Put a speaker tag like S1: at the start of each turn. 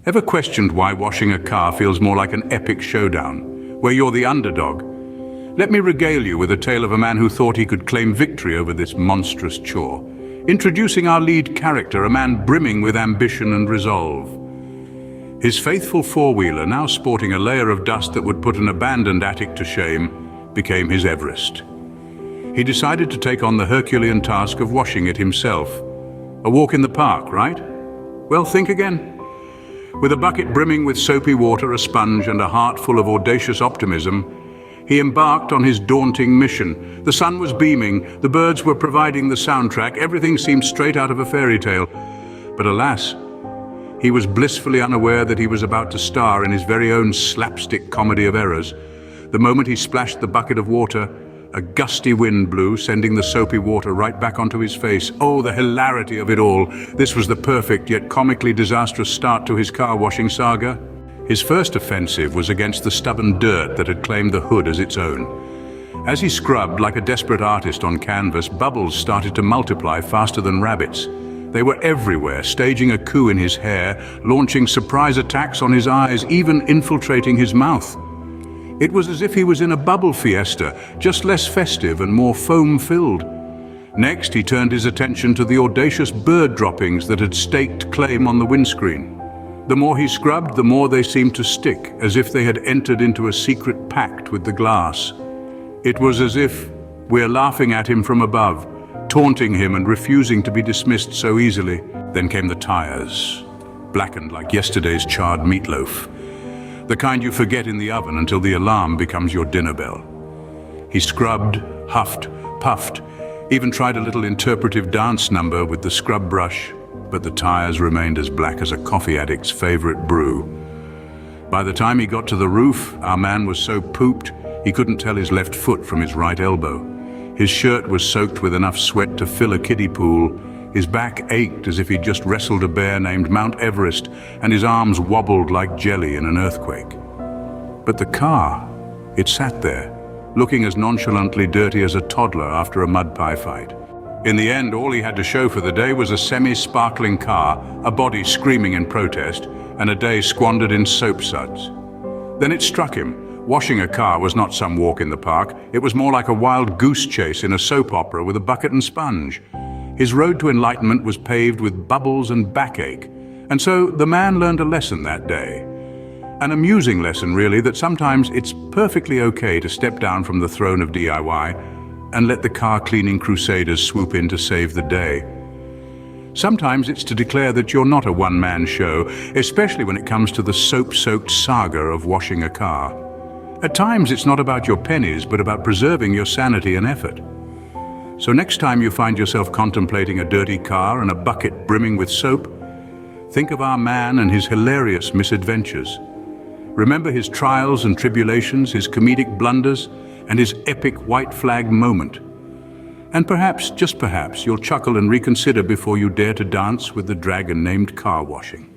S1: Ever questioned why washing a car feels more like an epic showdown, where you're the underdog? Let me regale you with a tale of a man who thought he could claim victory over this monstrous chore. Introducing our lead character, a man brimming with ambition and resolve. His faithful four-wheeler, now sporting a layer of dust that would put an abandoned attic to shame, became his Everest. He decided to take on the Herculean task of washing it himself. A walk in the park, right? Well, think again. With a bucket brimming with soapy water, a sponge, and a heart full of audacious optimism, he embarked on his daunting mission. The sun was beaming, the birds were providing the soundtrack, everything seemed straight out of a fairy tale. But alas, he was blissfully unaware that he was about to star in his very own slapstick comedy of errors. The moment he splashed the bucket of water, a gusty wind blew, sending the soapy water right back onto his face. Oh, the hilarity of it all. This was the perfect yet comically disastrous start to his car washing saga. His first offensive was against the stubborn dirt that had claimed the hood as its own. As he scrubbed like a desperate artist on canvas, bubbles started to multiply faster than rabbits. They were everywhere, staging a coup in his hair, launching surprise attacks on his eyes, even infiltrating his mouth. It was as if he was in a bubble fiesta, just less festive and more foam-filled. Next, he turned his attention to the audacious bird droppings that had staked claim on the windscreen. The more he scrubbed, the more they seemed to stick, as if they had entered into a secret pact with the glass. It was as if we're laughing at him from above, taunting him and refusing to be dismissed so easily. Then came the tires, blackened like yesterday's charred meatloaf. The kind you forget in the oven until the alarm becomes your dinner bell. He scrubbed, huffed, puffed, even tried a little interpretive dance number with the scrub brush, but the tires remained as black as a coffee addict's favorite brew. By the time he got to the roof, our man was so pooped he couldn't tell his left foot from his right elbow. His shirt was soaked with enough sweat to fill a kiddie pool. His back ached as if he'd just wrestled a bear named Mount Everest, and his arms wobbled like jelly in an earthquake. But the car, it sat there, looking as nonchalantly dirty as a toddler after a mud pie fight. In the end, all he had to show for the day was a semi-sparkling car, a body screaming in protest, and a day squandered in soap suds. Then it struck him. Washing a car was not some walk in the park. It was more like a wild goose chase in a soap opera with a bucket and sponge. His road to enlightenment was paved with bubbles and backache. And so the man learned a lesson that day. An amusing lesson, really, that sometimes it's perfectly okay to step down from the throne of DIY and let the car-cleaning crusaders swoop in to save the day. Sometimes it's to declare that you're not a one-man show, especially when it comes to the soap-soaked saga of washing a car. At times it's not about your pennies, but about preserving your sanity and effort. So next time you find yourself contemplating a dirty car and a bucket brimming with soap, think of our man and his hilarious misadventures. Remember his trials and tribulations, his comedic blunders, and his epic white flag moment. And perhaps, just perhaps, you'll chuckle and reconsider before you dare to dance with the dragon named car washing.